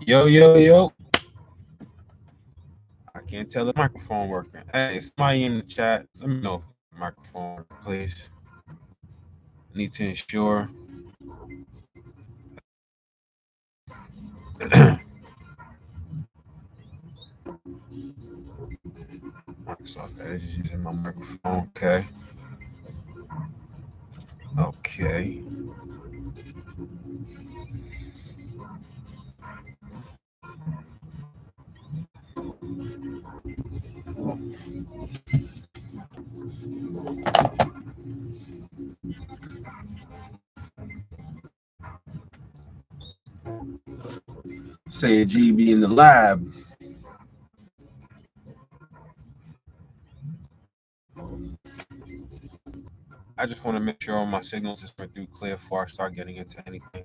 Yo, yo, yo. I can't tell the microphone working. Hey, somebody in the chat, let me know if the microphone working, please. I need to ensure. Microsoft Edge is using my microphone. Okay. Okay. Say GB in the lab. I just want to make sure all my signals is coming through clear before I start getting into anything.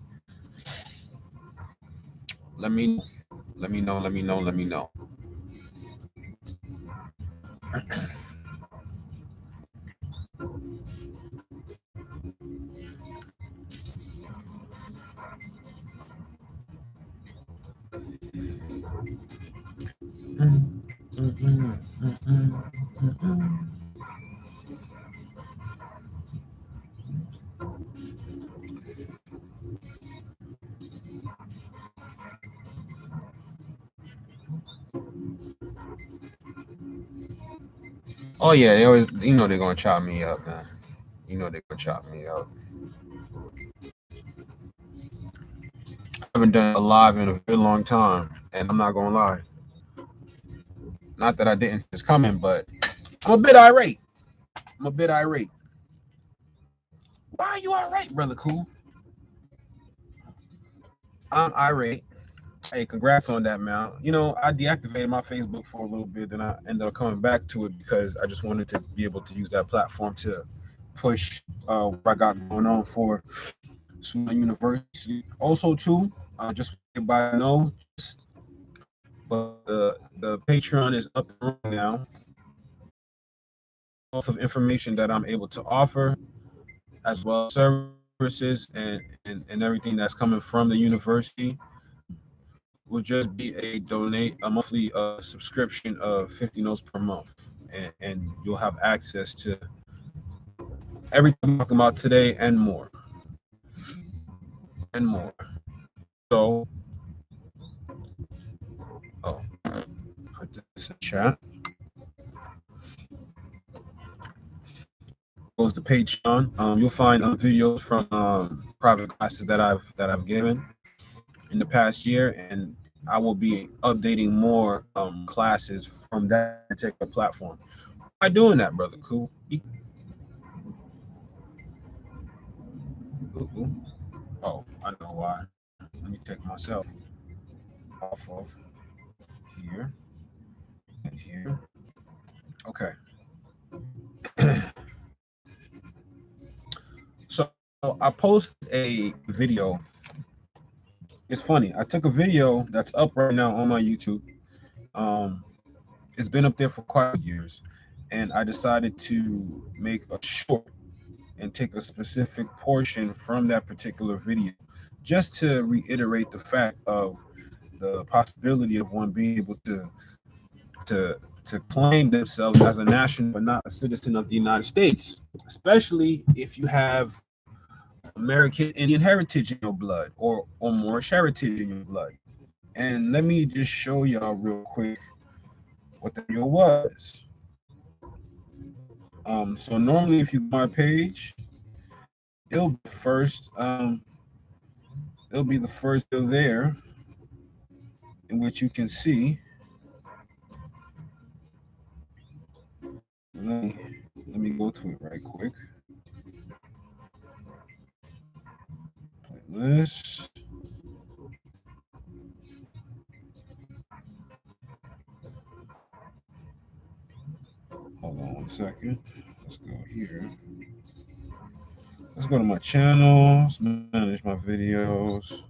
Let me know. Let me know. Oh yeah, they always, they're gonna chop me up, man. They're gonna chop me up. I haven't done a live in a very long time, and I'm not gonna lie. Not that I didn't see this coming, but I'm a bit irate. Why are you irate, brother? Cool. I'm irate. Hey, congrats on that, man. I deactivated my Facebook for a little bit, and I ended up coming back to it because I just wanted to be able to use that platform to push what I got going on for Quunel University. Also, too, just so everybody know, but the Patreon is up and running now. Off of information that I'm able to offer, as well as services and everything that's coming from the university, will just be a monthly subscription of 50 notes per month, and you'll have access to everything I'm talking about today and more. So, put this in chat. Goes to Patreon. You'll find videos from private classes that I've given in the past year, and I will be updating more classes from that particular platform. Why doing that, brother? Cool. Oh, I know why. Let me take myself off of here and here. Okay. So I posted a video. It's funny. I took a video that's up right now on my YouTube. Um, it's been up there for quite a few years, and I decided to make a short and take a specific portion from that particular video, just to reiterate the fact of the possibility of one being able to to claim themselves as a national but not a citizen of the United States, especially if you have American Indian heritage in your blood or Moorish heritage in your blood. And let me just show y'all real quick what the video was. So normally if you go on my page, it'll be first it'll be the first video there in which you can see. Let me go to it right quick. Playlist. Hold on one second. Let's go here. Let's go to my channel. Let's manage my videos.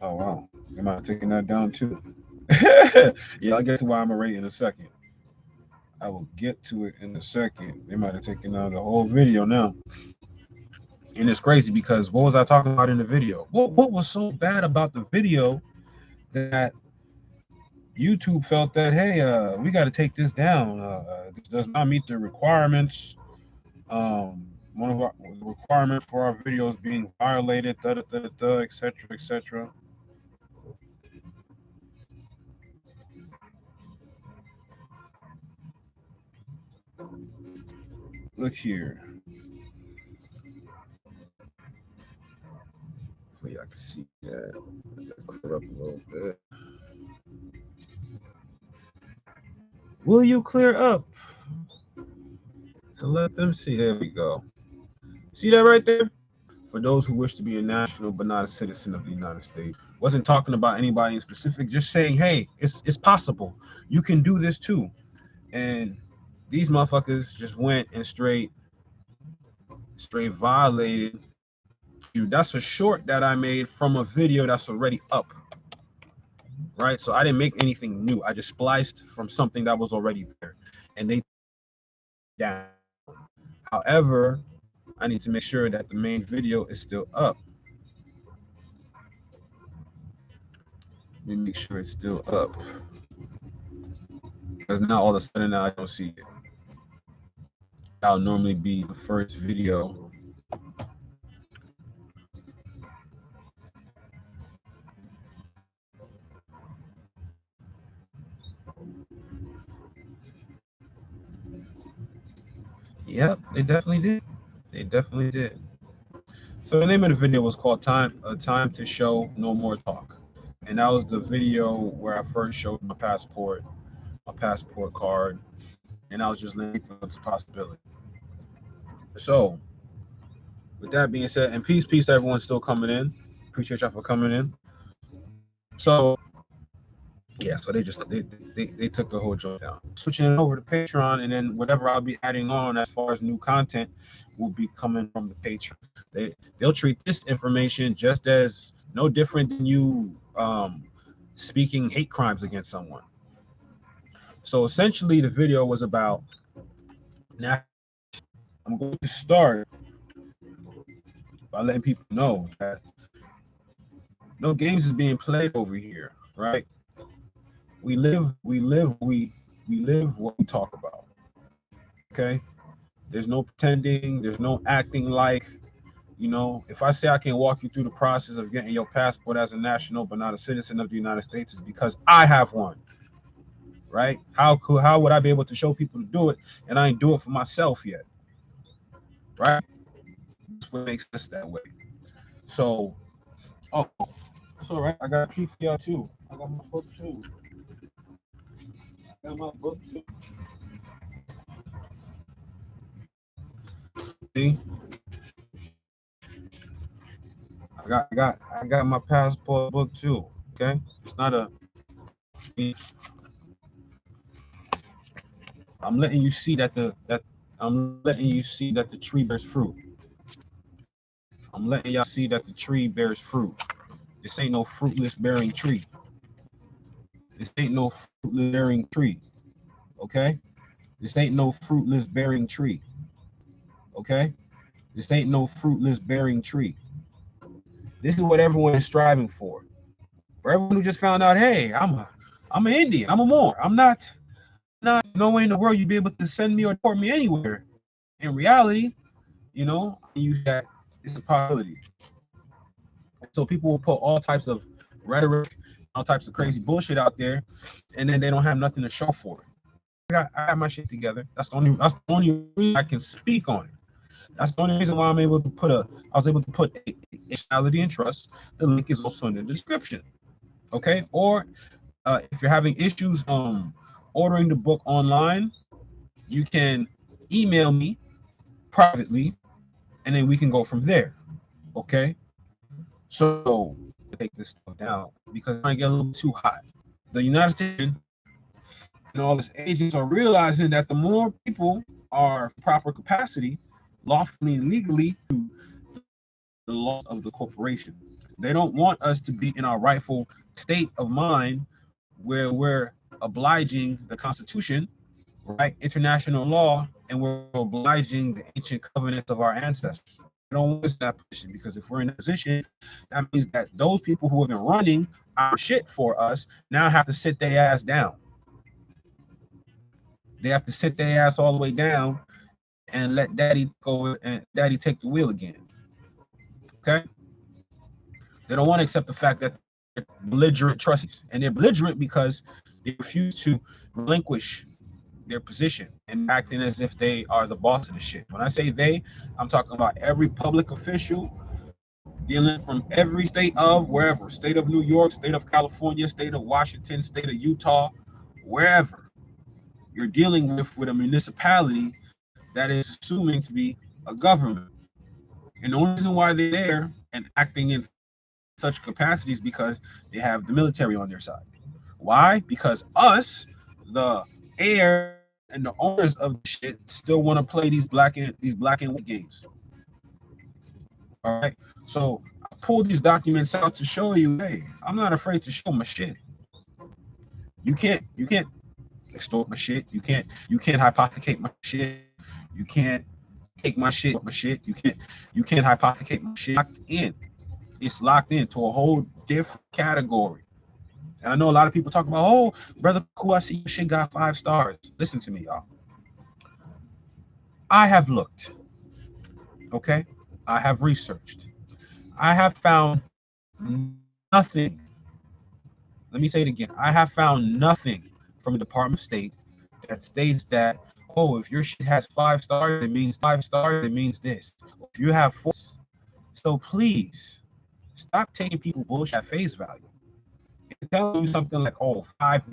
Oh wow, am I taking that down too? Yeah, I'll get to why I'm a rate in a second. I will get to it in a second. They might have taken down the whole video now. And it's crazy because what was I talking about in the video? What was so bad about the video that YouTube felt that, hey, we got to take this down. This does not meet the requirements. One of our requirements for our videos being violated, etc., etc. Look here. Hopefully I can see that. Clear up a little bit. Will you clear up? So let them see. There we go. See that right there? For those who wish to be a national but not a citizen of the United States. Wasn't talking about anybody in specific, just saying, hey, it's possible. You can do this too. And these motherfuckers just went and straight violated you. That's a short that I made from a video that's already up. Right? So I didn't make anything new. I just spliced from something that was already there. And they down. However, I need to make sure that the main video is still up. Let me make sure it's still up. Because now all of a sudden now I don't see it. That'll normally be the first video. Yep, they definitely did. They definitely did. So the name of the video was called Time to Show No More Talk. And that was the video where I first showed my passport card, and I was just letting people know it's a possibility. So with that being said, and peace to everyone still coming in. Appreciate y'all for coming in. So yeah, so they took the whole joint down. Switching it over to Patreon, and then whatever I'll be adding on as far as new content will be coming from the Patreon. They'll treat this information just as no different than you speaking hate crimes against someone. So essentially, the video was about. Now, I'm going to start by letting people know that no games is being played over here, right? We live what we talk about. Okay? There's no pretending, there's no acting like, if I say I can walk you through the process of getting your passport as a national but not a citizen of the United States, is because I have one. Right? How would I be able to show people to do it and I ain't do it for myself yet? Right? That's what makes us that way. So, that's all right. I got a treat for y'all too. I got my book too. See? I got my passport book too. Okay? It's not a I'm letting you see that the tree bears fruit. I'm letting y'all see that the tree bears fruit. This ain't no fruitless bearing tree. This ain't no fruitless bearing tree. Okay? This ain't no fruitless bearing tree. Okay? This ain't no fruitless bearing tree. This is what everyone is striving for. For everyone who just found out, hey, I'm an Indian. I'm a Moor. I'm not no way in the world you'd be able to send me or deport me anywhere. In reality, use that it's a possibility. So people will put all types of rhetoric, all types of crazy bullshit out there, and then they don't have nothing to show for it. I got my shit together. That's the only reason I can speak on it. That's the only reason why I was able to put a nationality and trust. The link is also in the description. Okay? Or if you're having issues ordering the book online, you can email me privately, and then we can go from there. Okay? So take this stuff down because I get a little too hot. the United States and all its agents are realizing that the more people are proper capacity, lawfully and legally, to the laws of the corporation. They don't want us to be in our rightful state of mind where we're obliging the Constitution, right, international law, and we're obliging the ancient covenants of our ancestors. They don't want us in that position, because if we're in a position, that means that those people who have been running our shit for us now have to sit their ass down. They have to sit their ass all the way down and let daddy go and daddy take the wheel again. Okay? They don't want to accept the fact that they're belligerent trustees. And they're belligerent because they refuse to relinquish their position and acting as if they are the boss of the shit. When I say they, I'm talking about every public official dealing from every state of wherever, state of New York, state of California, state of Washington, state of Utah, wherever you're dealing with a municipality that is assuming to be a government. And the only reason why they're there and acting in such capacities because they have the military on their side. Why? Because us, the heirs and the owners of the shit, still want to play these black and white games. All right. So I pulled these documents out to show you, hey, I'm not afraid to show my shit. You can't extort my shit. You can't hypothecate my shit. You can't take my shit. You can't hypothecate my shit. Locked in. It's locked into a whole different category. And I know a lot of people talk about, oh, brother, cool, I see your shit got 5 stars. Listen to me, y'all. I have looked. Okay? I have researched. I have found nothing. Let me say it again. I have found nothing from the Department of State that states that, oh, if your shit has 5 stars, it means 5 stars, it means this. If you have 4, so please stop taking people bullshit at face value. If tell you something like, oh, 5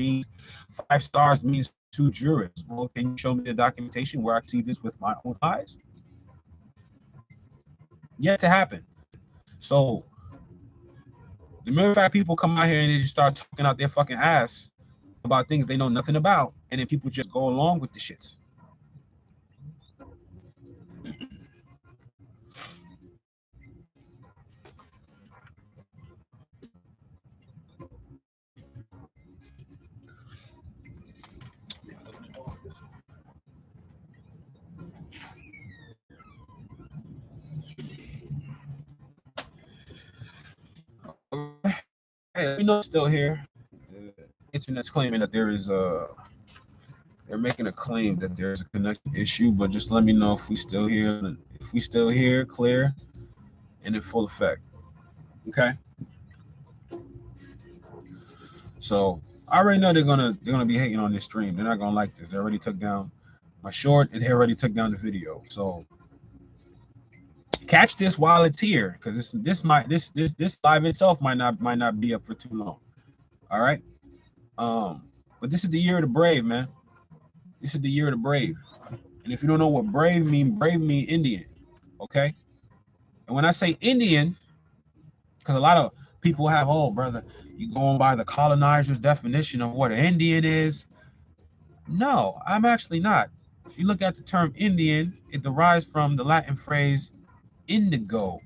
stars means 2 jurors. Well, can you show me the documentation where I see this with my own eyes? Yet to happen. So the mere fact people come out here and they just start talking out their fucking ass about things they know nothing about, and then people just go along with the shits. Hey, we know it's still here. Internet's claiming that there is they're making a claim that there's a connection issue, but just let me know if we still here. If we still here, clear, and in full effect. Okay. So I already know they're gonna be hating on this stream. They're not gonna like this. They already took down my short, and they already took down the video. So catch this while it's here, because this live itself might not be up for too long. All right. But this is the year of the brave, man. This is the year of the brave. And if you don't know what brave mean Indian. Okay. And when I say Indian, because a lot of people have, oh brother, you going by the colonizer's definition of what an Indian is. No, I'm actually not. If you look at the term Indian, it derives from the Latin phrase indigo.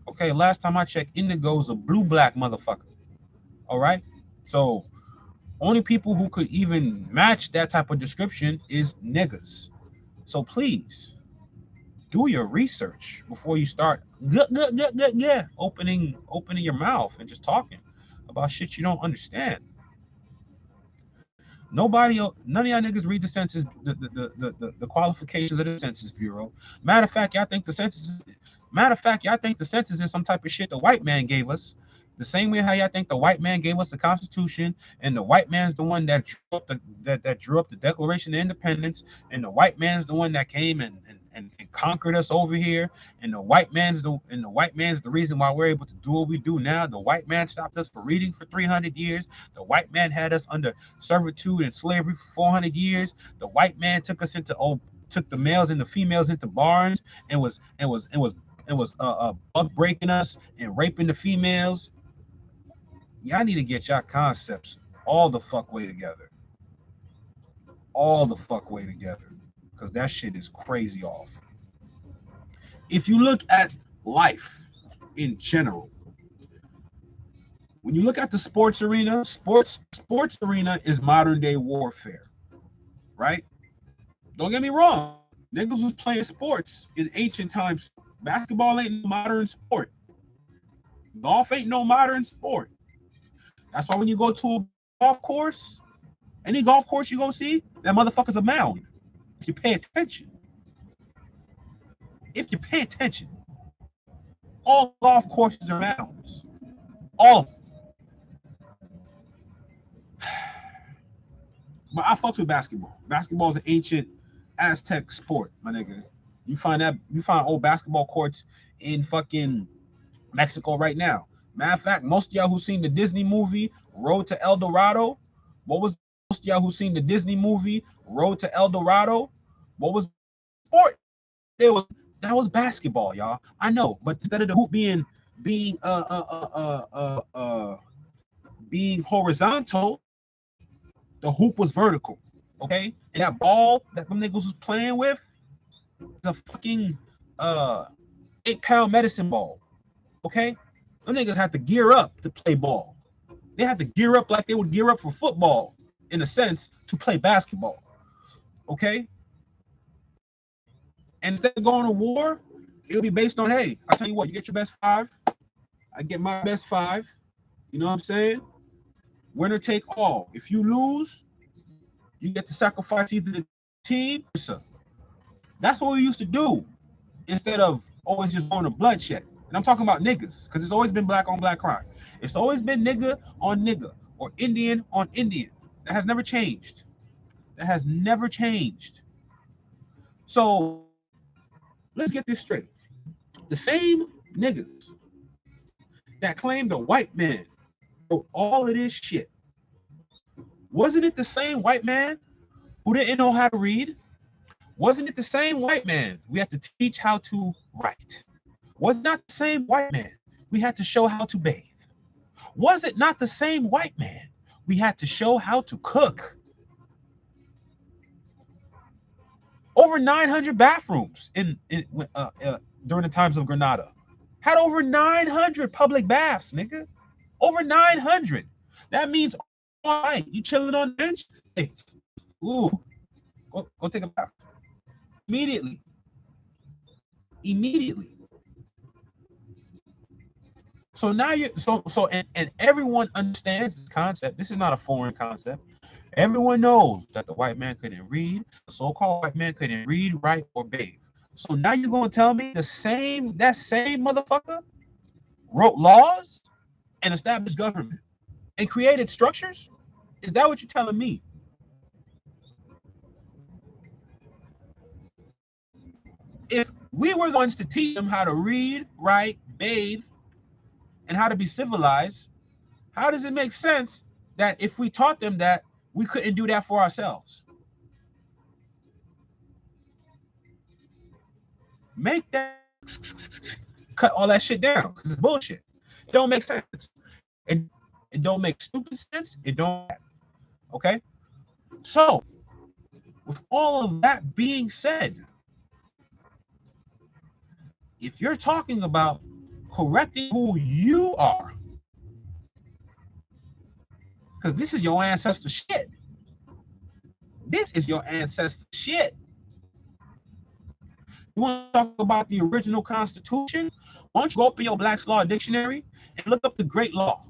Okay, last time I checked, indigo is a blue-black motherfucker. All right, so only people who could even match that type of description is niggas. So please do your research before you start opening your mouth and just talking about shit you don't understand. None of y'all niggas read the census, the qualifications of the Census Bureau. Matter of fact, y'all think the census is some type of shit the white man gave us. The same way how y'all think the white man gave us the Constitution, and the white man's the one that drew up the Declaration of Independence, and the white man's the one that came and conquered us over here, and the white man's the reason why we're able to do what we do now. The white man stopped us for reading for 300 years. The white man had us under servitude and slavery for 400 years. The white man took the males and the females into barns and was buck breaking us and raping the females. Y'all need to get y'all concepts all the fuck way together. All the fuck way together. Because that shit is crazy off. If you look at life in general, when you look at the sports arena, sports arena is modern day warfare, right? Don't get me wrong. Niggas was playing sports in ancient times. Basketball ain't no modern sport. Golf ain't no modern sport. That's why when you go to a golf course, any golf course you go see, that motherfucker's a mound. If you pay attention. If you pay attention. All golf courses are mounds. All of them. But I fucks with basketball. Basketball is an ancient Aztec sport, my nigga. You find old basketball courts in fucking Mexico right now. Matter of fact, most of y'all who seen the Disney movie Road to El Dorado, most of y'all who seen the Disney movie Road to El Dorado, what was sport? That was basketball, y'all. I know, but instead of the hoop being horizontal, the hoop was vertical. Okay, and that ball that them niggas was playing with is a fucking 8-pound medicine ball. Okay, them niggas had to gear up to play ball. They had to gear up like they would gear up for football, in a sense, to play basketball. Okay, and instead of going to war, it'll be based on, hey, I tell you what, you get your best 5, I get my best 5. You know what I'm saying? Winner take all. If you lose, you get to sacrifice either the team or so. That's what we used to do instead of always just going to bloodshed. And I'm talking about niggas, because it's always been black on black crime. It's always been nigga on nigga or Indian on Indian. That has never changed. That has never changed. So let's get this straight. The same niggas that claim the white man wrote all of this shit, wasn't it the same white man who didn't know how to read? Wasn't it the same white man we had to teach how to write? Was it not the same white man we had to show how to bathe? Was it not the same white man we had to show how to cook? Over 900 bathrooms during the times of Granada. Had over 900 public baths, nigga. Over 900. That means all night you chilling on the bench. Hey, ooh, go take a bath. Immediately. So now and everyone understands this concept. This is not a foreign concept. Everyone knows that the white man couldn't read. The so-called white man couldn't read, write, or bathe. So now you're gonna tell me that same motherfucker wrote laws and established government and created structures? Is that what you're telling me? If we were the ones to teach them how to read, write, bathe, and how to be civilized, how does it make sense that if we taught them that, we couldn't do that for ourselves? Make that, cut all that shit down, because it's bullshit. It don't make sense. It don't make stupid sense. It don't. Okay? So, with all of that being said, if you're talking about correcting who you are, because this is your ancestor shit. This is your ancestor shit. You want to talk about the original Constitution? Why don't you go open your Black's Law Dictionary and look up the Great Law?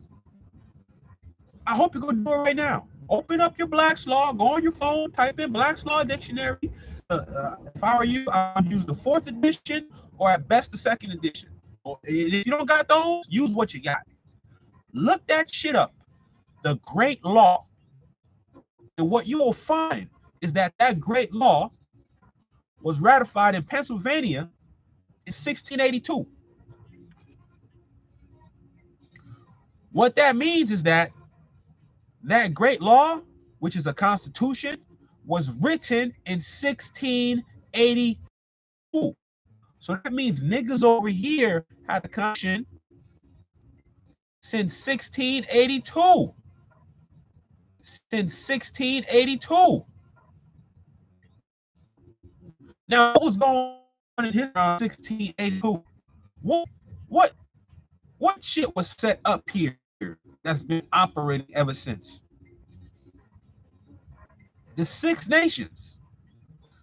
I hope you're going to do it right now. Open up your Black's Law, go on your phone, type in Black's Law Dictionary. If I were you, I would use the 4th edition or at best the 2nd edition. If you don't got those, use what you got. Look that shit up. The Great Law. And what you will find is that Great Law was ratified in Pennsylvania in 1682. What that means is that Great Law, which is a constitution, was written in 1682. So that means niggas over here had the constitution since 1682. since 1682. Now, what was going on in his around 1682? What what what shit was set up here that's been operating ever since? The Six Nations,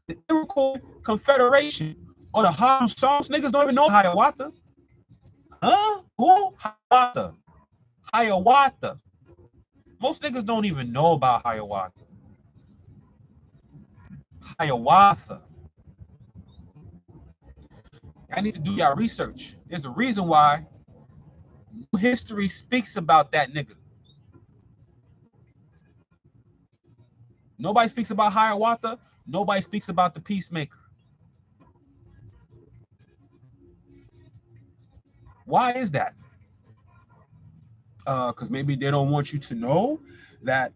the Iroquois Confederation, or the Haudenosaunee. Niggas don't even know Hiawatha. Huh? Who? Hiawatha. Hiawatha. Most niggas don't even know about Hiawatha. Hiawatha. I need to do y'all research. There's a reason why history speaks about that nigga. Nobody speaks about Hiawatha. Nobody speaks about the Peacemaker. Why is that? Because maybe they don't want you to know that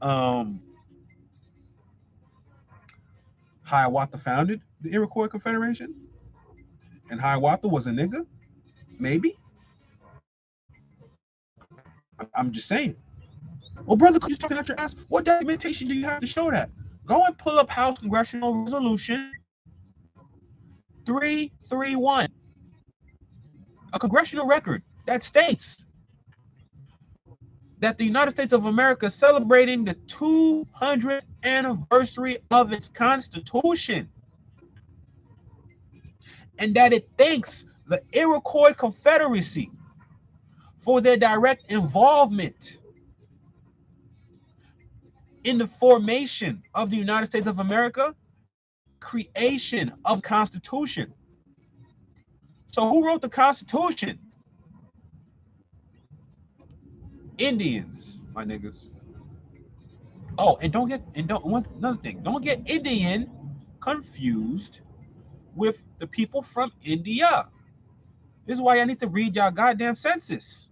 Hiawatha founded the Iroquois Confederation, and Hiawatha was a nigga. Maybe. I'm just saying. Well, brother, you're talking out your ass. What documentation do you have to show that? Go and pull up House Congressional Resolution 331, a congressional record that states that the United States of America is celebrating the 200th anniversary of its Constitution, and that it thanks the Iroquois Confederacy for their direct involvement in the formation of the United States of America, creation of Constitution. So who wrote the Constitution? Indians, my niggas. Oh, and don't another thing, don't get Indian confused with the people from India. This is why I need to read y'all goddamn census.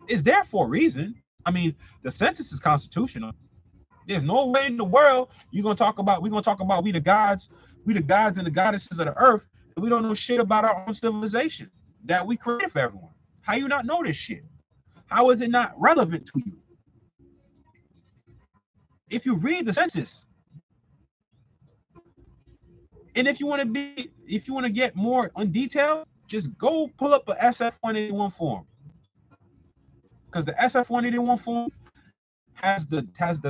It's there for a reason. I mean, the census is constitutional. There's no way in the world we're gonna talk about we the gods and the goddesses of the earth, and we don't know shit about our own civilization that we created for everyone. How you not know this shit? How is it not relevant to you? If you read the census, and if you want to get more on detail, just go pull up a SF-181 form, because the SF-181 form has the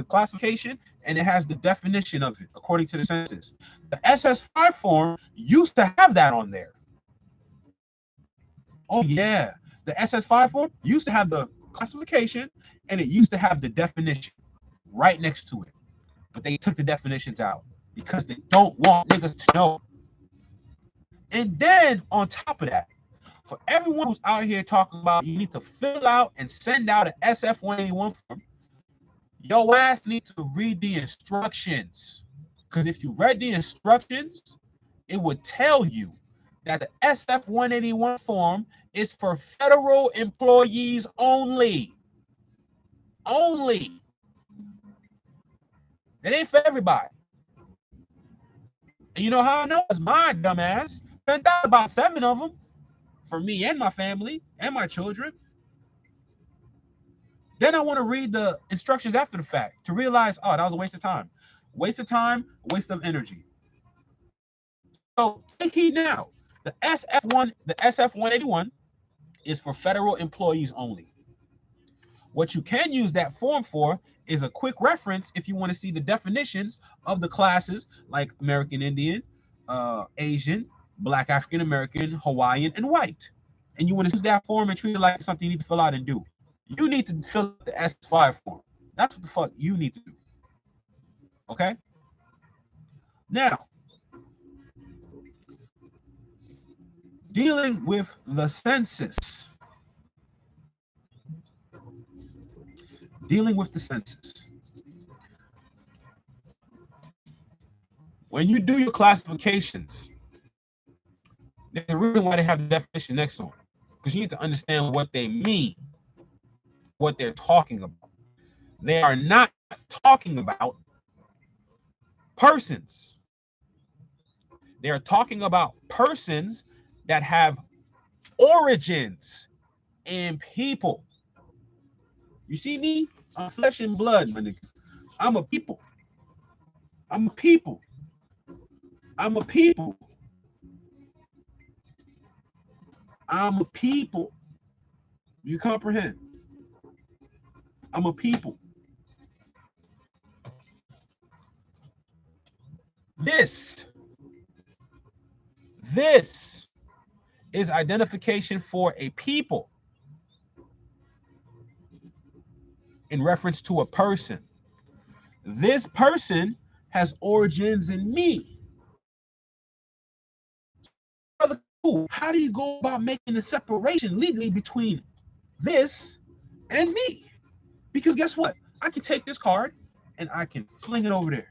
classification and it has the definition of it according to the census. The SS5 form used to have that on there. Oh yeah, the SS5 form used to have the classification and it used to have the definition right next to it, but they took the definitions out because they don't want niggas to know. And then on top of that, for everyone who's out here talking about you need to fill out and send out an SF-181 form, your ass needs to read the instructions. Because if you read the instructions, it would tell you that the SF-181 form is for federal employees only. Only. It ain't for everybody. And you know how I know? It's my dumb ass. Sent out about 7 of them for me and my family and my children. Then I want to read the instructions after the fact to realize, oh, that was a waste of time. Waste of time, waste of energy. So take heed now. The SF-181 is for federal employees only. What you can use that form for is a quick reference if you want to see the definitions of the classes like American Indian, Asian, Black African American, Hawaiian, and white. And you want to use that form and treat it like something you need to fill out and do. You need to fill out the S5 form. That's what the fuck you need to do. Okay? Now, dealing with the census. Dealing with the census. When you do your classifications, there's a reason why they have the definition next to them. Because you need to understand what they mean, what they're talking about. They are not talking about persons. They are talking about persons that have origins in people. You see me? I'm flesh and blood, my nigga. I'm a people. I'm a people. I'm a people. I'm a people. You comprehend? I'm a people. This, this is identification for a people in reference to a person. This person has origins in me. Brother, how do you go about making the separation legally between this and me? Because guess what? I can take this card and I can fling it over there.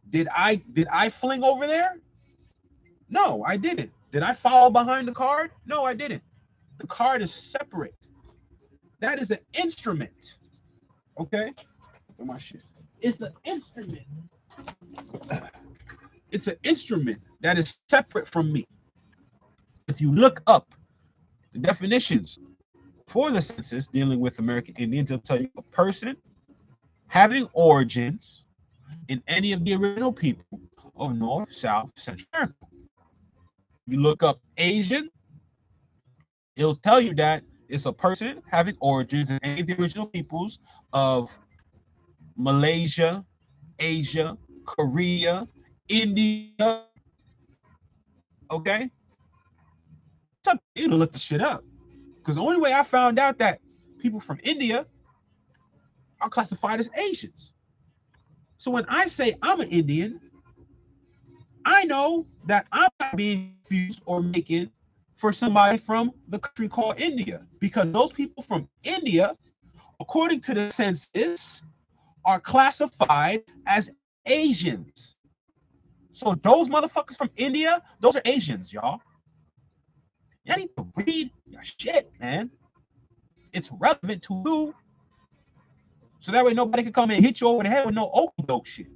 Did I fling over there? No, I didn't. Did I follow behind the card? No, I didn't. The card is separate. That is an instrument. Okay? Look at my shit. It's an instrument. It's an instrument that is separate from me. If you look up the definitions for the census dealing with American Indians, it'll tell you a person having origins in any of the original people of North, South, Central America. If you look up Asian, it'll tell you that it's a person having origins in any of the original peoples of Malaysia, Asia, Korea, India. Okay? It's up to you to look the shit up. Because the only way I found out that people from India are classified as Asians. So when I say I'm an Indian, I know that I'm not being confused or making for somebody from the country called India. Because those people from India, according to the census, are classified as Asians. So those motherfuckers from India, those are Asians, y'all. Y'all need to read your shit, man. It's relevant to you. So that way nobody can come and hit you over the head with no okie doke shit.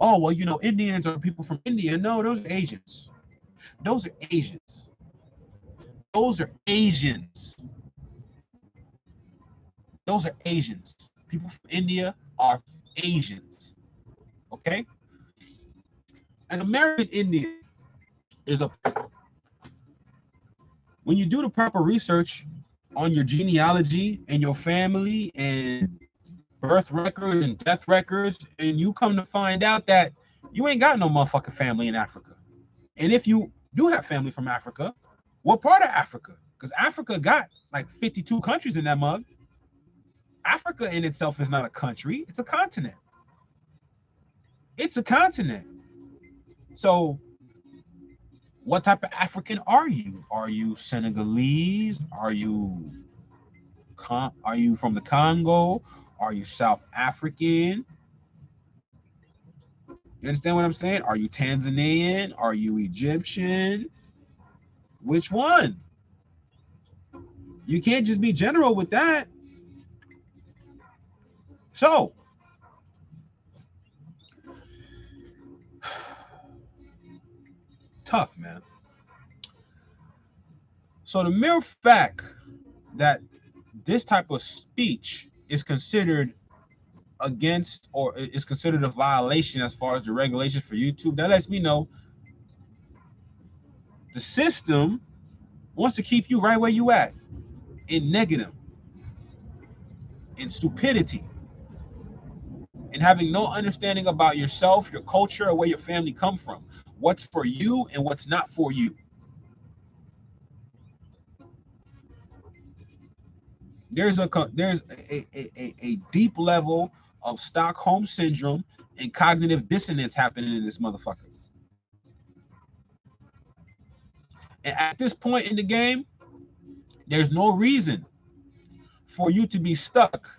Oh, well, you know, Indians are people from India. No, those are Asians. Those are Asians. Those are Asians. Those are Asians. People from India are Asians. Okay? An American Indian is a... When you do the proper research on your genealogy and your family and birth records and death records, and you come to find out that you ain't got no motherfucking family in Africa. And if you do have family from Africa, what part of Africa? Because Africa got like 52 countries in that mug. Africa in itself is not a country, it's a continent. It's a continent. So what type of African are you? Are you Senegalese? Are you from the Congo? Are you South African? You understand what I'm saying? Are you Tanzanian? Are you Egyptian? Which one? You can't just be general with that. So, tough, man. So the mere fact that this type of speech is considered against or is considered a violation as far as the regulations for YouTube, that lets me know the system wants to keep you right where you at, in negative, in stupidity, in having no understanding about yourself, your culture, or where your family come from, what's for you and what's not for you. There's a deep level of Stockholm syndrome and cognitive dissonance happening in this motherfucker. And at this point in the game, there's no reason for you to be stuck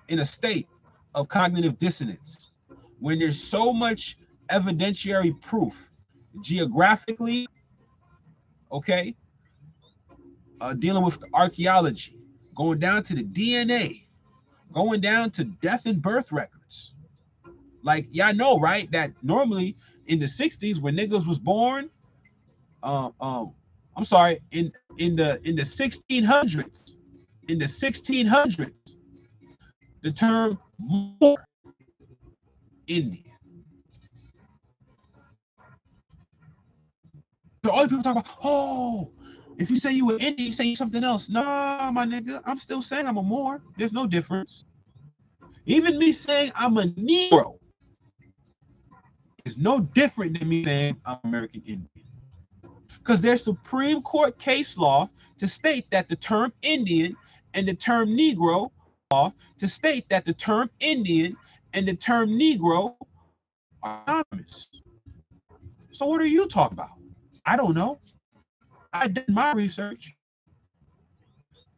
in a state of cognitive dissonance when there's so much evidentiary proof geographically, okay, dealing with the archaeology, going down to the DNA, going down to death and birth records. Like, y'all know, right, that normally in the 60s when niggas was born, I'm sorry, in the 1600s, the term Moor Indian. So all the people talk about, oh, if you say you were Indian, you say something else. Nah, my nigga, I'm still saying I'm a Moor. There's no difference. Even me saying I'm a Negro is no different than me saying I'm American Indian. Because there's Supreme Court case law to state that the term Indian and the term Negro to state that the term Indian and the term Negro are synonymous. So what are you talking about? I don't know. I did my research.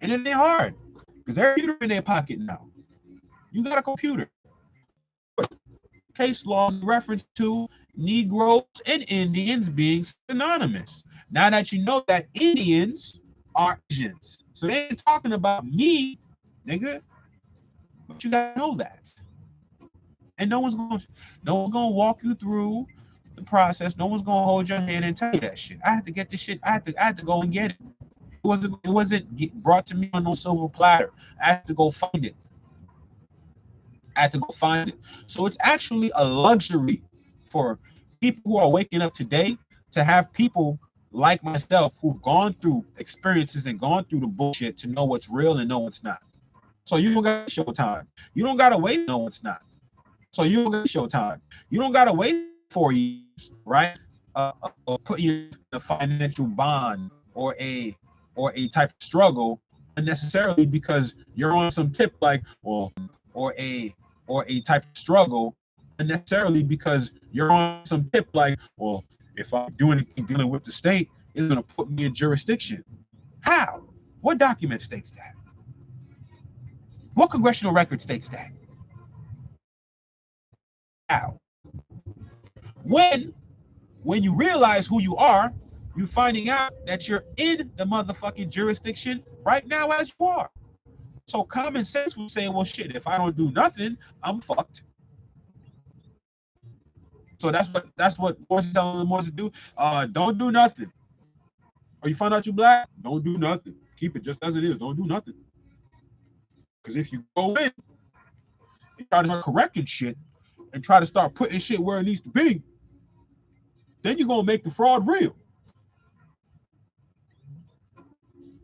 And it ain't hard. Because every computer in their pocket now. You got a computer. Case laws reference to Negroes and Indians being synonymous. Now that you know that Indians are Asians. So they ain't talking about me, nigga. But you gotta know that. And no one's gonna walk you through the process. No one's gonna hold your hand and tell you that shit. I had to get this shit. I had to go and get it. It wasn't brought to me on no silver platter. I had to go find it. So it's actually a luxury for people who are waking up today to have people like myself who've gone through experiences and gone through the bullshit to know what's real and know what's not. So you don't got to show time. You don't got to wait to know what's not. So you don't got to show time. You don't got to wait 4 years, right? Or put you in a financial bond or a type of struggle unnecessarily because you're on some tip like, well, or a type of struggle unnecessarily because you're on some tip like, well, if I'm doing anything dealing with the state, it's going to put me in jurisdiction. How? What document states that? What congressional record states that? How? When you realize who you are, you're finding out that you're in the motherfucking jurisdiction right now as you are. So common sense would say, well, shit, if I don't do nothing, I'm fucked. So that's what Morris is telling the Morris to do. Don't do nothing. Or you find out you're black, don't do nothing. Keep it just as it is. Don't do nothing. Because if you go in and try to start correcting shit and try to start putting shit where it needs to be, then you're gonna make the fraud real.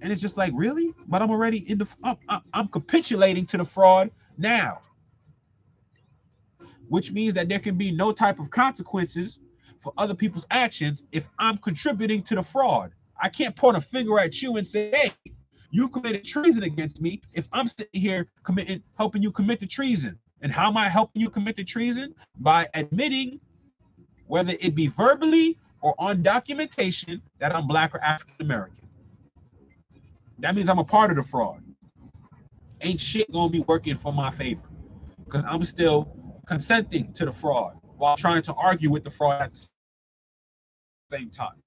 And it's just like, really? But I'm already in the I'm capitulating to the fraud now. Which means that there can be no type of consequences for other people's actions if I'm contributing to the fraud. I can't point a finger at you and say, hey, you committed treason against me if I'm sitting here helping you commit the treason. And how am I helping you commit the treason? By admitting, whether it be verbally or on documentation, that I'm black or African American. That means I'm a part of the fraud. Ain't shit gonna be working for my favor because I'm still consenting to the fraud while trying to argue with the fraud at the same time.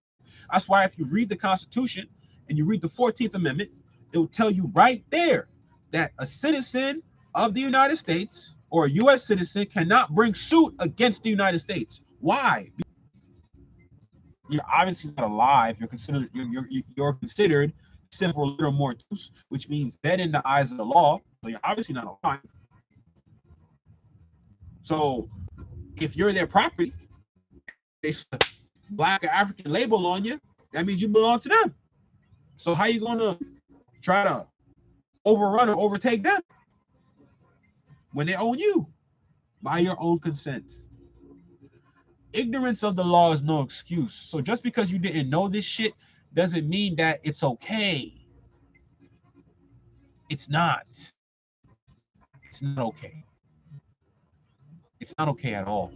That's why if you read the Constitution and you read the 14th Amendment, it will tell you right there that a citizen of the United States or a U.S. citizen cannot bring suit against the United States. Why? You're obviously not alive. You're considered civil little mortus, which means dead in the eyes of the law. So you're obviously not alive. So if you're their property, they put black or African label on you, that means you belong to them. So how you gonna try to overrun or overtake them when they own you by your own consent? Ignorance of the law is no excuse. So just because you didn't know this shit doesn't mean that it's okay. It's not. It's not okay. It's not okay at all.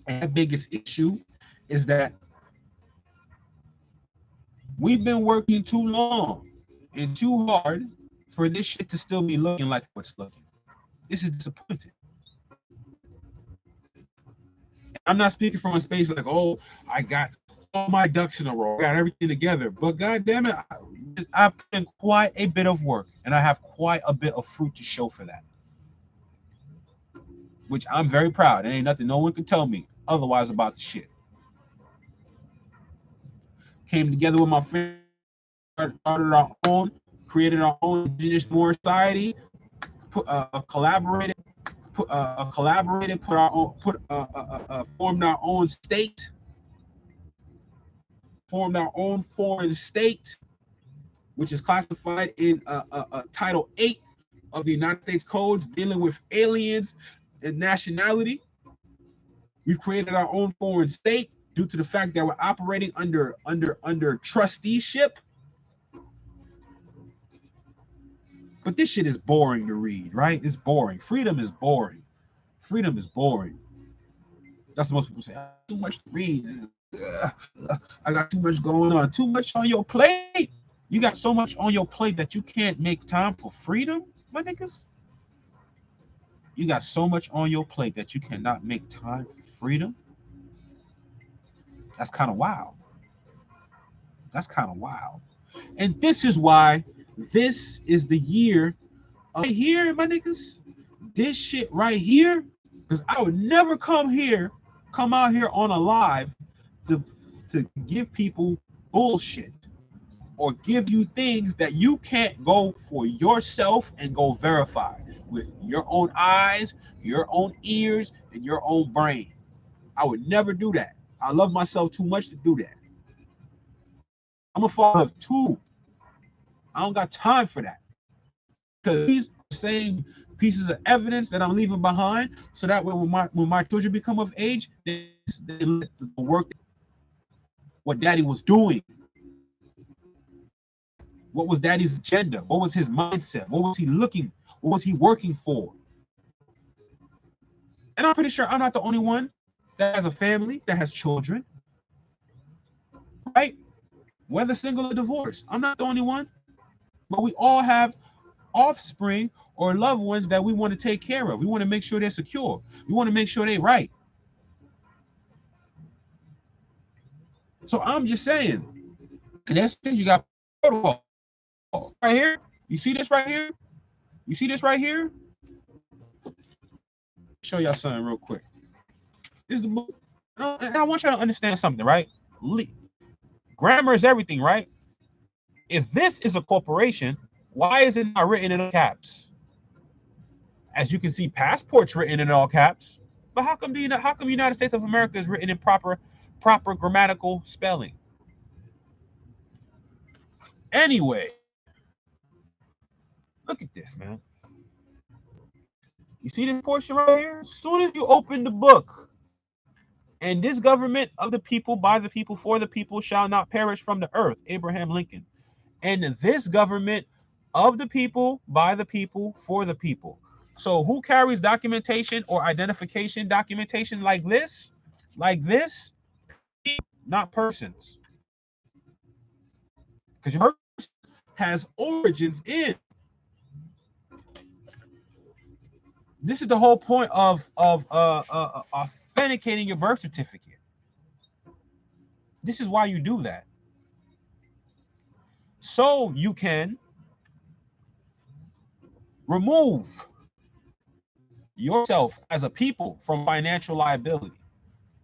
And the biggest issue is that we've been working too long and too hard for this shit to still be looking like what's looking. This is disappointing. I'm not speaking from a space like, oh, I got all my ducks in a row, I got everything together. But God damn it, I put in quite a bit of work and I have quite a bit of fruit to show for that. Which I'm very proud. There ain't nothing no one can tell me otherwise about the shit. Came together with my friends, started our own, created our own indigenous Moor society, collaborated, collaborated, formed our own state, formed our own foreign state, which is classified in Title 8 of the United States Codes dealing with aliens and nationality. We've created our own foreign state due to the fact that we're operating under trusteeship. But this shit is boring to read, right? It's boring. Freedom is boring. Freedom is boring. That's what most people say. I have too much to read. I got too much going on. Too much on your plate. You got so much on your plate that you can't make time for freedom, my niggas. You got so much on your plate that you cannot make time for freedom. That's kind of wild. That's kind of wild. And this is why this is the year of here, my niggas. This shit right here, because I would never come out here on a live to give people bullshit or give you things that you can't go for yourself and go verify with your own eyes, your own ears, and your own brain. I would never do that. I love myself too much to do that. I'm a father of two. I don't got time for that. Because these same pieces of evidence that I'm leaving behind, so that way when my children become of age, they let the work, what daddy was doing. What was daddy's agenda? What was his mindset? What was he looking? What was he working for? And I'm pretty sure I'm not the only one that has a family, that has children, right? Whether single or divorced, I'm not the only one. But we all have offspring or loved ones that we want to take care of. We want to make sure they're secure. We want to make sure they're right. So I'm just saying, and there's things you got protocol right here. You see this right here? You see this right here? Show y'all something real quick. This is the book. And I want y'all to understand something, right? Grammar is everything, right? If this is a corporation, why is it not written in all caps? As you can see, passport's written in all caps. But how come United States of America is written in proper grammatical spelling? Anyway, look at this, man. You see this portion right here? As soon as you open the book, and this government of the people, by the people, for the people, shall not perish from the earth. Abraham Lincoln. And this government of the people, by the people, for the people. So who carries documentation or identification documentation like this? Like this? Not persons. Because your person has origins in. This is the whole point of authenticating your birth certificate. This is why you do that. So you can remove yourself as a people from financial liability.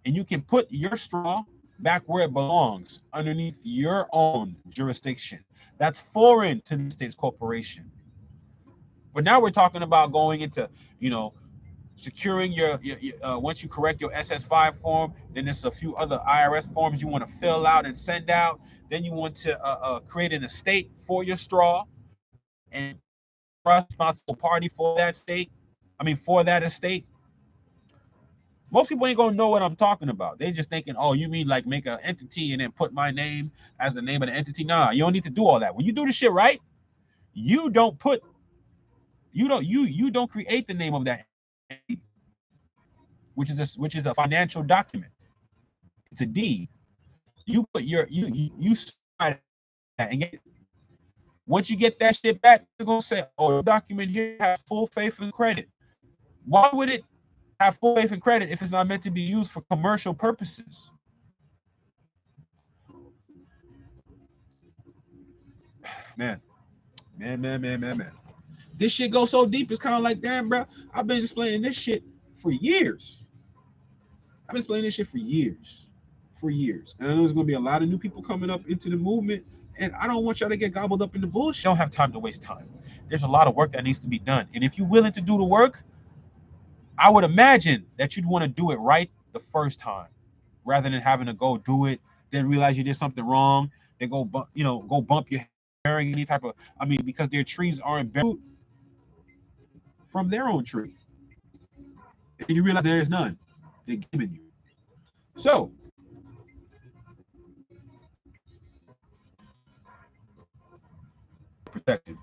And you can put your straw back where it belongs, underneath your own jurisdiction. That's foreign to the state's corporation. But now we're talking about going into, securing your once you correct your SS5 form, then there's a few other IRS forms you want to fill out and send out. Then you want to create an estate for your straw and responsible party for that state. For that estate. Most people ain't gonna know what I'm talking about. They're just thinking, oh, you mean like make an entity and then put my name as the name of the entity? Nah, you don't need to do all that. When you do the shit right, you don't create the name of that entity, which is a financial document. It's a deed. You put you sign that and get it. Once you get that shit back, they're gonna say, oh, the document here has full faith and credit. Why would it have full faith and credit if it's not meant to be used for commercial purposes? Man. This shit goes so deep, it's kind of like, damn, bro, I've been explaining this shit for years. And I know there's going to be a lot of new people coming up into the movement, and I don't want y'all to get gobbled up in the bullshit. I don't have time to waste time. There's a lot of work that needs to be done. And if you're willing to do the work, I would imagine that you'd want to do it right the first time, rather than having to go do it, then realize you did something wrong, then go go bump your bearing any type of. I mean, because their trees aren't bearing from their own tree, and you realize there's none. They're giving you. So protected.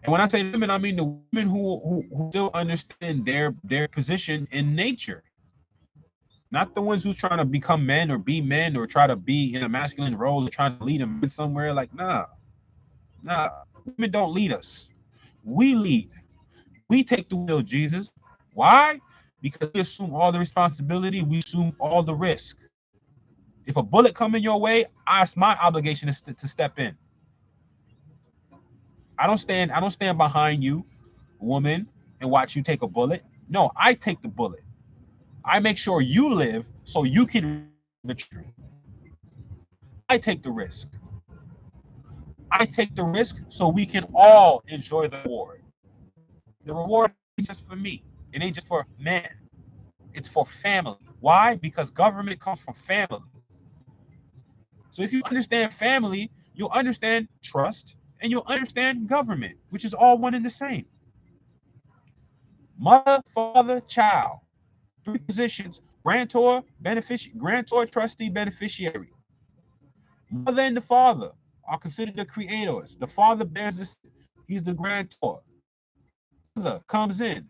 And when I say women, I mean the women who still understand their position in nature, not the ones who's trying to become men or be men or try to be in a masculine role or trying to lead them somewhere. Like, nah, women don't lead us. We lead. We take the wheel, Jesus. Why? Because we assume all the responsibility. We assume all the risk. If a bullet come in your way, it's my obligation to step in. I don't stand behind you, woman, and watch you take a bullet. No, I take the bullet. I make sure you live so you can the truth. I take the risk. I take the risk so we can all enjoy the reward. The reward ain't just for me. It ain't just for man. It's for family. Why? Because government comes from family. So if you understand family, you'll understand trust and you'll understand government, which is all one and the same. Mother, father, child. 3 positions: grantor, grantor, trustee, beneficiary. Mother and the father are considered the creators. The father bears this, he's the grantor. Mother comes in.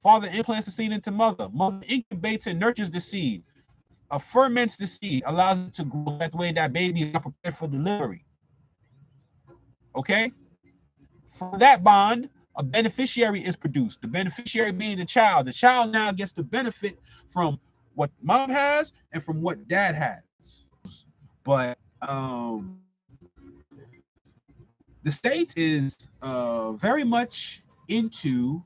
Father implants the seed into mother. Mother incubates and nurtures the seed. Ferments the seed, allows it to grow. That way that baby is not prepared for delivery. Okay? From that bond, a beneficiary is produced. The beneficiary being the child. The child now gets to benefit from what mom has and from what dad has. But the state is very much into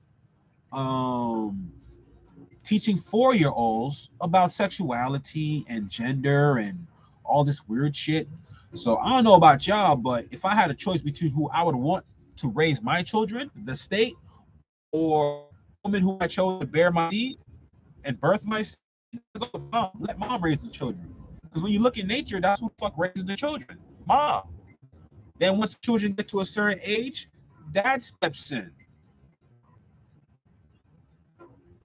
teaching 4-year-olds about sexuality and gender and all this weird shit. So I don't know about y'all, but if I had a choice between who I would want to raise my children, the state or the woman who I chose to bear my seed and birth my seed, let mom raise the children. Because when you look at nature, that's who the fuck raises the children. Mom. Then once the children get to a certain age, dad steps in.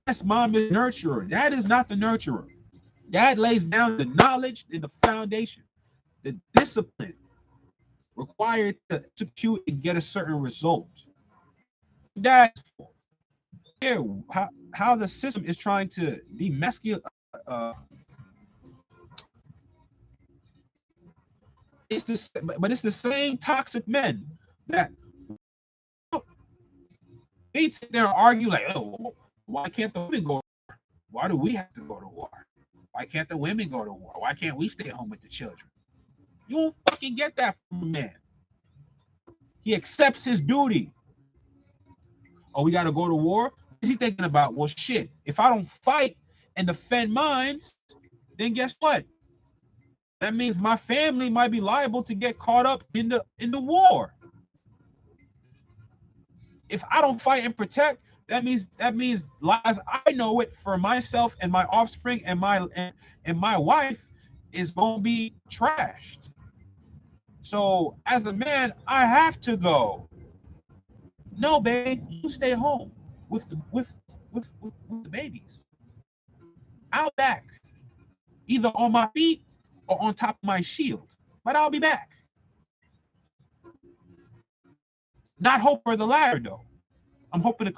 Yes, mom is the nurturer. Dad is not the nurturer. Dad lays down the knowledge and the foundation, the discipline required to execute and get a certain result. That's here how the system is trying to demasculate. It's the same toxic men that they sit there and argue like, oh, why can't the women go? Why do we have to go to war? Why can't the women go to war? Why can't we stay home with the children? You won't fucking get that from a man. He accepts his duty. Oh, we got to go to war? What is he thinking about? Well, shit, if I don't fight and defend mines, then guess what? That means my family might be liable to get caught up in the war. If I don't fight and protect, that means as I know it for myself and my offspring and my wife is going to be trashed. So as a man, I have to go. No, babe, you stay home with the babies. I'll back, either on my feet or on top of my shield, but I'll be back. Not hope for the latter though. I'm hoping it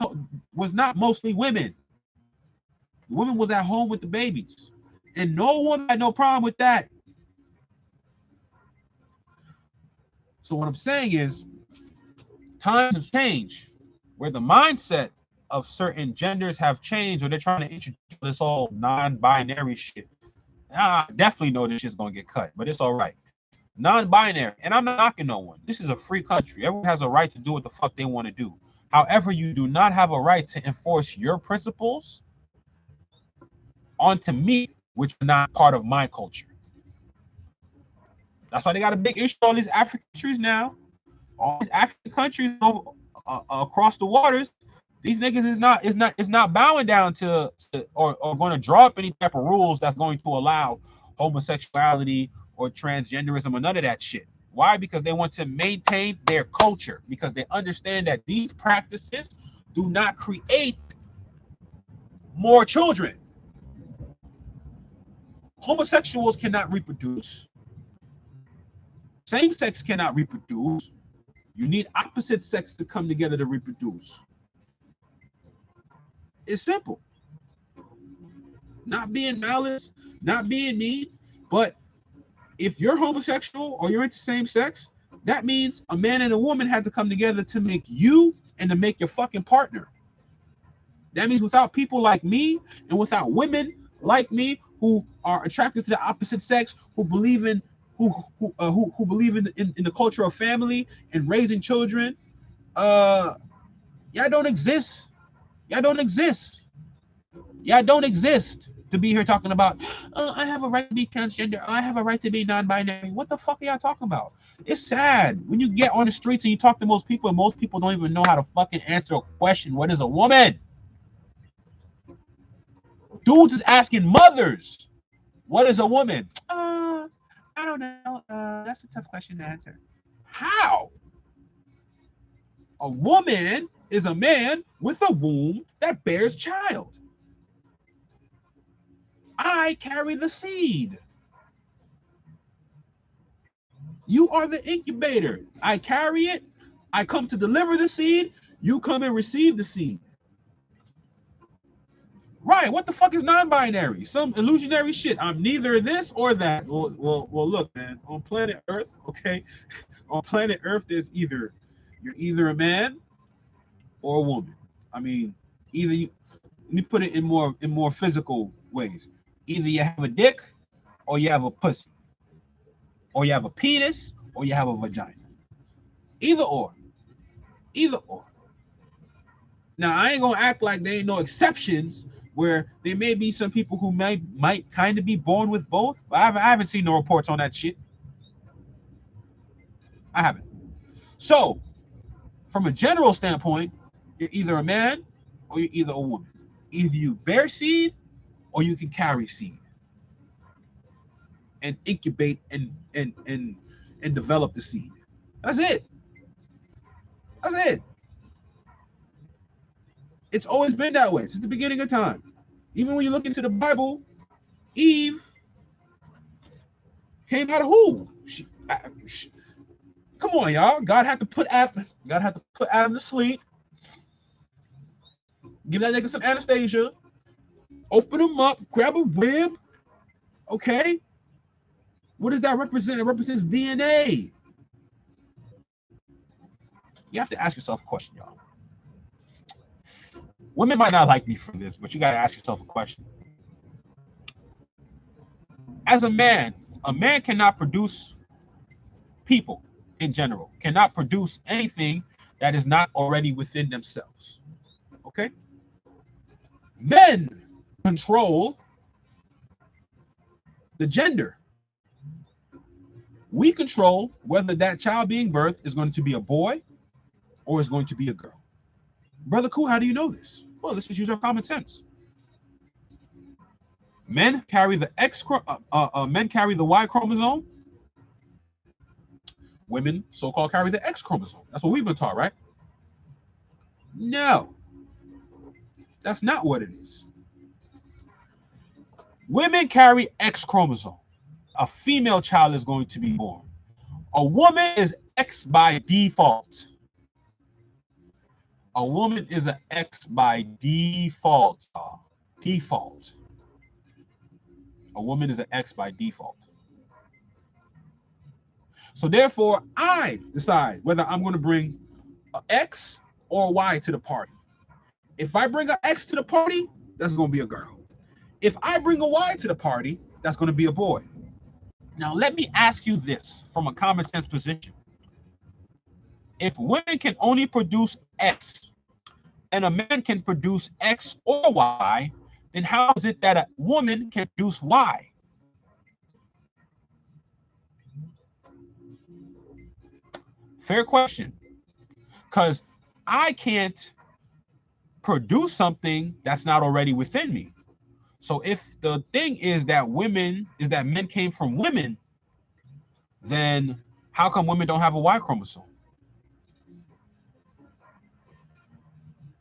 was not mostly women. The women was at home with the babies, and no woman had no problem with that. So what I'm saying is, times have changed, where the mindset of certain genders have changed, or they're trying to introduce this whole non-binary shit. I definitely know this shit's gonna get cut, but it's all right. Non-binary, and I'm not knocking no one. This is a free country. Everyone has a right to do what the fuck they want to do. However, you do not have a right to enforce your principles onto me, which are not part of my culture. That's why they got a big issue on these African countries now. All these African countries across the waters, These niggas is not bowing down to or going to draw up any type of rules that's going to allow homosexuality or transgenderism or none of that shit. Why? Because they want to maintain their culture, because they understand that these practices do not create more children. Homosexuals cannot reproduce. Same sex cannot reproduce. You need opposite sex to come together to reproduce. It's simple. Not being malice, not being mean, but if you're homosexual or you're into same sex, that means a man and a woman had to come together to make you and to make your fucking partner. That means without people like me and without women like me who are attracted to the opposite sex, who believe in who believe in the culture of family and raising children, y'all don't exist. Y'all don't exist. Y'all don't exist to be here talking about, oh, I have a right to be transgender. I have a right to be non-binary. What the fuck are y'all talking about? It's sad when you get on the streets and you talk to most people and most people don't even know how to fucking answer a question. What is a woman? Dudes is asking mothers, what is a woman? I don't know. That's a tough question to answer. How? A woman is a man with a womb that bears child. I carry the seed. You are the incubator. I carry it. I come to deliver the seed. You come and receive the seed. Right. What the fuck is non-binary? Some illusionary shit. I'm neither this or that. Well, look, man. On planet Earth, okay? On planet Earth, there's you're either a man or a woman. I mean, either you. Let me put it in more physical ways. Either you have a dick, or you have a pussy, or you have a penis, or you have a vagina. Either or. Either or. Now, I ain't gonna act like there ain't no exceptions where there may be some people who might kind of be born with both, but I haven't seen no reports on that shit. I haven't. So, from a general standpoint, you're either a man or you're either a woman. Either you bear seed or you can carry seed and incubate and develop the seed. That's it. That's it. It's always been that way since the beginning of time. Even when you look into the Bible, Eve came out of who? Come on, y'all. God had to put Adam to sleep. Give that nigga some anesthesia. Open him up. Grab a rib. Okay. What does that represent? It represents DNA. You have to ask yourself a question, y'all. Women might not like me for this, but you got to ask yourself a question. As a man cannot produce people in general, cannot produce anything that is not already within themselves. Okay? Men control the gender. We control whether that child being birthed is going to be a boy or is going to be a girl. Brother Cool, how do you know this? Well, let's just use our common sense. Men carry the men carry the Y chromosome. Women, so-called, carry the X chromosome. That's what we've been taught, right? No, that's not what it is. Women carry X chromosome. A female child is going to be born. A woman is X by default. A woman is an X by default. Default. A woman is an X by default. So therefore, I decide whether I'm going to bring an X or a Y to the party. If I bring an X to the party, that's going to be a girl. If I bring a Y to the party, that's going to be a boy. Now, let me ask you this from a common sense position. If women can only produce X and a man can produce X or Y, then how is it that a woman can produce Y? Fair question. Because I can't produce something that's not already within me. So if the thing is that men came from women, then how come women don't have a Y chromosome?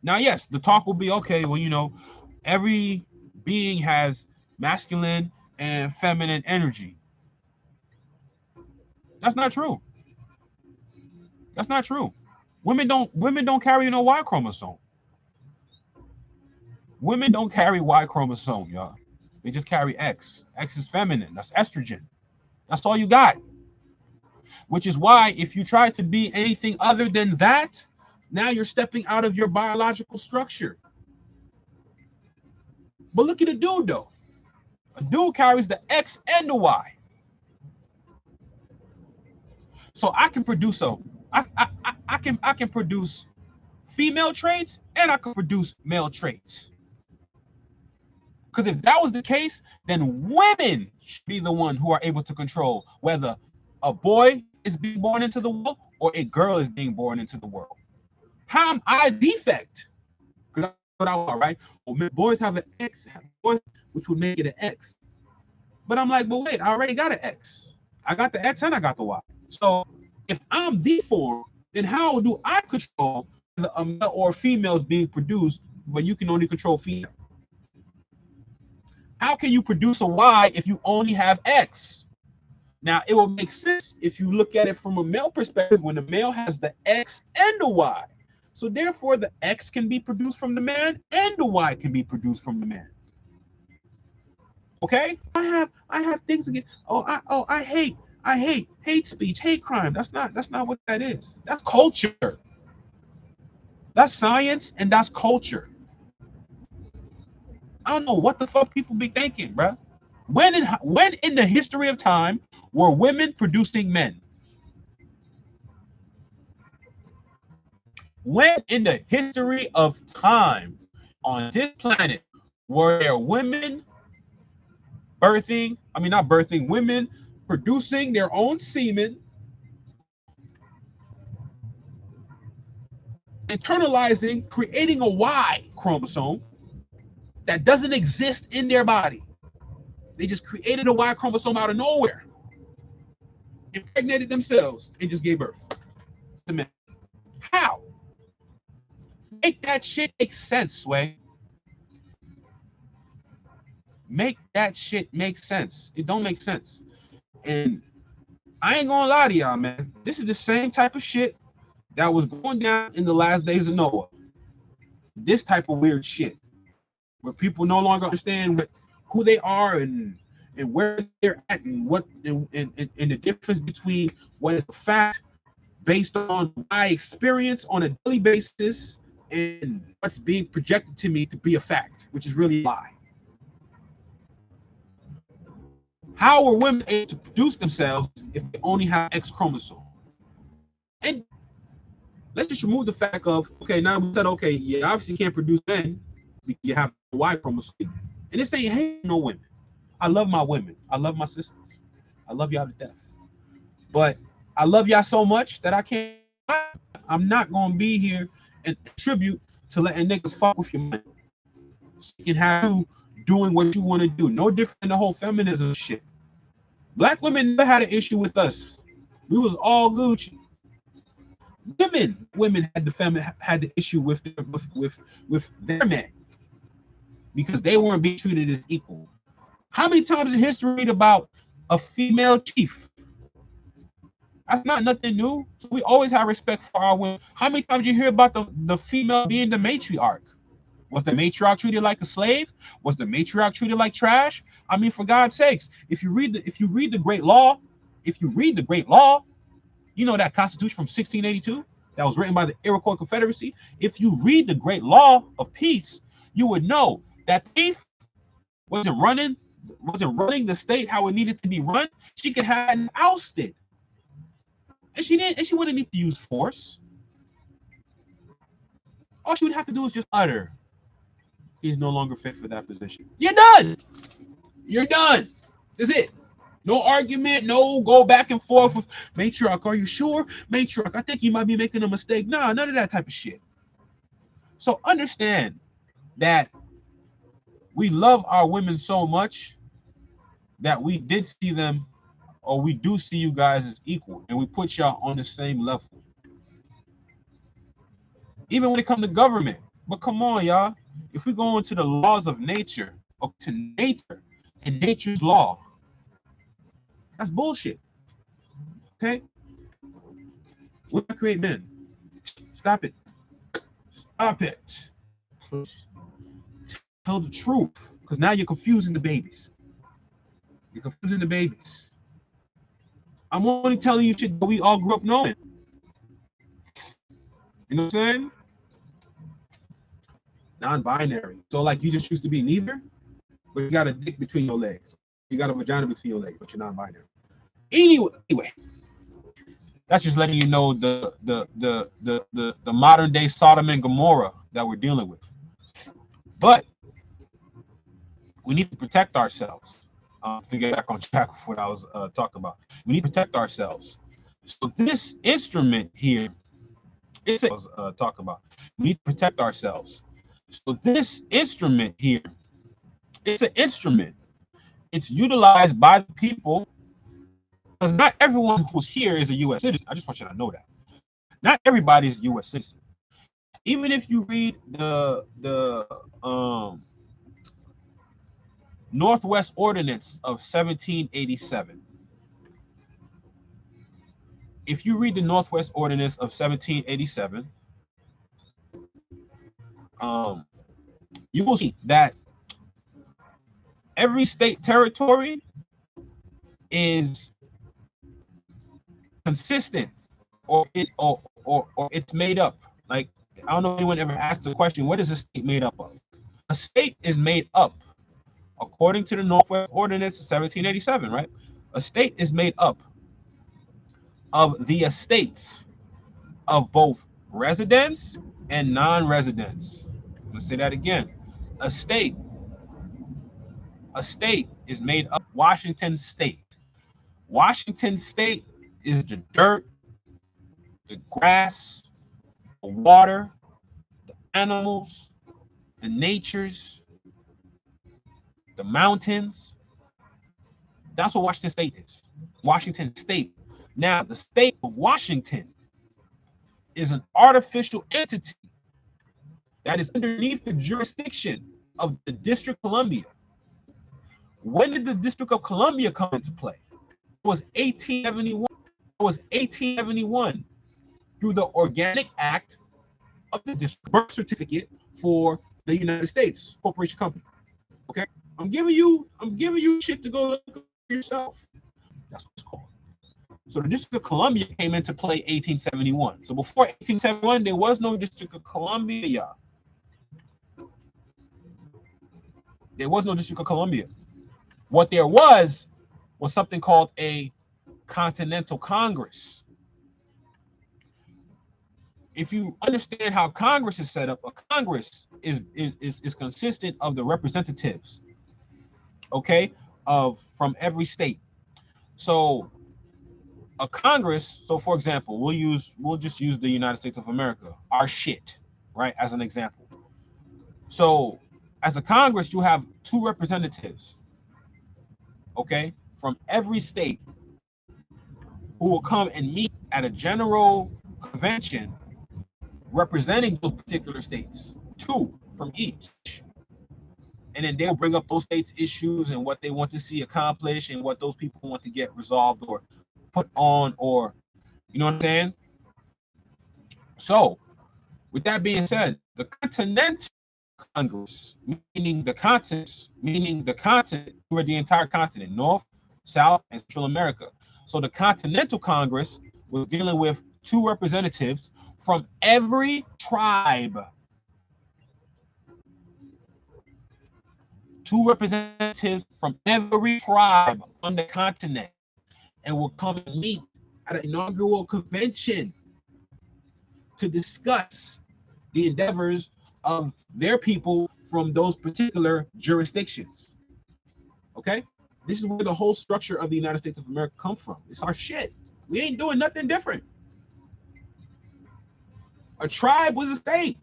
Now, yes, the talk will be, okay, well, you know, every being has masculine and feminine energy. That's not true. That's not true. Women don't carry no Y chromosome. Women don't carry Y chromosome, y'all. They just carry X. X is feminine. That's estrogen. That's all you got. Which is why if you try to be anything other than that, now you're stepping out of your biological structure. But look at a dude though. A dude carries the X and the Y. So I can produce I can produce female traits and I can produce male traits. Because if that was the case, then women should be the one who are able to control whether a boy is being born into the world or a girl is being born into the world. How am I defect? Because that's what I want, right? Well, boys have an X, boys, which would make it an X. But I'm like, but wait, I already got an X. I got the X and I got the Y. So if I'm deformed, then how do I control whether a male or female is being produced, but you can only control female? How can you produce a Y if you only have X? Now, it will make sense if you look at it from a male perspective when the male has the X and the Y. So therefore, the X can be produced from the man and the Y can be produced from the man. Okay? I have things against. I hate speech, hate crime. That's not what that is. That's culture. That's science and that's culture. I don't know what the fuck people be thinking, bro. When in the history of time were women producing men? When in the history of time on this planet were there women women producing their own semen, internalizing, creating a Y chromosome that doesn't exist in their body? They just created a Y chromosome out of nowhere, impregnated themselves, and just gave birth to men. How? Make that shit make sense, Sway. Make that shit make sense. It don't make sense. And I ain't gonna lie to y'all, man. This is the same type of shit that was going down in the last days of Noah. This type of weird shit, where people no longer understand who they are and where they're at and what and the difference between what is a fact based on my experience on a daily basis and what's being projected to me to be a fact, which is really a lie. How are women able to produce themselves if they only have X chromosome? And let's just remove the fact of, okay, now we said, okay, you obviously can't produce men because you have a Y chromosome. And this ain't hating no women. I love my women. I love my sisters. I love y'all to death. But I love y'all so much that I'm not going to be here and attribute to letting niggas fuck with your money. So you can have you doing what you want to do. No different than the whole feminism shit. Black women never had an issue with us. We was all Gucci. Women had the issue with their men because they weren't being treated as equal. How many times in history read about a female chief? That's not nothing new. So we always have respect for our women. How many times you hear about the female being the matriarch? Was the matriarch treated like a slave? Was the matriarch treated like trash? I mean, for God's sakes, if you read the Great Law, you know that Constitution from 1682 that was written by the Iroquois Confederacy. If you read the Great Law of Peace, you would know that thief wasn't running the state how it needed to be run. She could have been ousted, and she didn't. And she wouldn't need to use force. All she would have to do is just utter, "He's no longer fit for that position." You're done. You're done. That's it. No argument, no go back and forth with matriarch. Are you sure? Matriarch, I think you might be making a mistake. Nah, none of that type of shit. So understand that we love our women so much that we did see them, or we do see you guys as equal, and we put y'all on the same level. Even when it comes to government. But come on, y'all. If we go into the laws of nature, or to nature and nature's law, that's bullshit. Okay? We create men. Stop it. Stop it. Please. Tell the truth. Because now you're confusing the babies. You're confusing the babies. I'm only telling you shit that we all grew up knowing. You know what I'm saying? Non-binary. So like you just used to be neither, but you got a dick between your legs. You got a vagina between your legs, but you're non-binary. Anyway, that's just letting you know the modern day Sodom and Gomorrah that we're dealing with. But we need to protect ourselves. To get back on track with what I was talking about, we need to protect ourselves. So this instrument here, it's I was talking about. We need to protect ourselves. So this instrument here, it's an instrument. It's utilized by the people, because not everyone who's here is a U.S. citizen. I just want you to know that. Not everybody is a U.S. citizen. Even if you read the Northwest Ordinance of 1787. If you read the Northwest Ordinance of 1787, you will see that every state territory is consistent, or it's made up. Like, I don't know if anyone ever asked the question, what is a state made up of? A state is made up, according to the Northwest Ordinance of 1787, right? A state is made up of the estates of both residents and non-residents. I'm gonna say that again. A state is made up of Washington State. Washington State is the dirt, the grass, the water, the animals, the natures, the mountains. That's what Washington State is. Washington State. Now, the state of Washington is an artificial entity that is underneath the jurisdiction of the District of Columbia. When did the District of Columbia come into play? It was 1871. It was 1871 through the Organic Act of the District Birth Certificate for the United States Corporation Company. Okay, I'm giving you shit to go look up yourself. That's what it's called. So the District of Columbia came into play 1871. So before 1871, there was no District of Columbia, y'all. There was no District of Columbia. What there was something called a Continental Congress. If you understand how Congress is set up, a Congress is consistent of the representatives, okay, from every state. So a Congress, so for example, we'll just use the United States of America, our shit, right, as an example. So as a Congress, you have 2 representatives, okay, from every state, who will come and meet at a general convention representing those particular states, 2 from each. And then they'll bring up those states' issues and what they want to see accomplished and what those people want to get resolved or put on, or, you know what I'm saying? So with that being said, the Continental Congress, meaning the continents, where the entire continent, North, South, and Central America. So the Continental Congress was dealing with 2 representatives from every tribe. 2 representatives from every tribe on the continent, and will come and meet at an inaugural convention to discuss the endeavors of their people from those particular jurisdictions. Okay? This is where the whole structure of the United States of America come from. It's our shit. We ain't doing nothing different. A tribe was a state.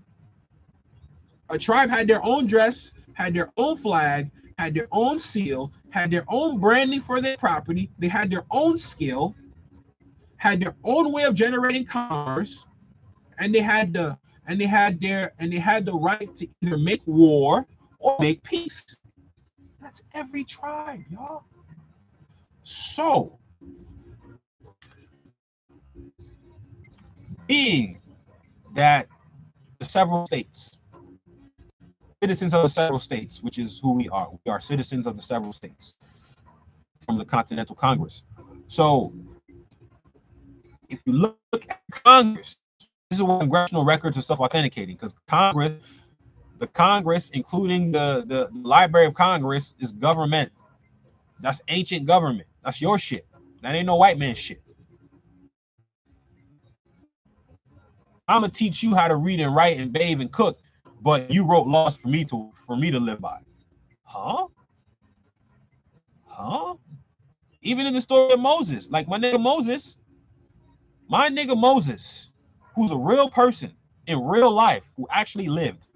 A tribe had their own dress, had their own flag, had their own seal, had their own branding for their property. They had their own skill, had their own way of generating commerce, and they had the right to either make war or make peace. That's every tribe, y'all. So, being that the several states, citizens of the several states, which is who we are. We are citizens of the several states from the Continental Congress. So, if you look at Congress, this is what congressional records and stuff authenticating, because the Congress, including the Library of Congress, is government. That's ancient government. That's your shit. That ain't no white man shit. I'm gonna teach you how to read and write and bathe and cook, but you wrote laws for me to live by. Huh? Even in the story of Moses, like my nigga Moses, who's a real person in real life, who actually lived.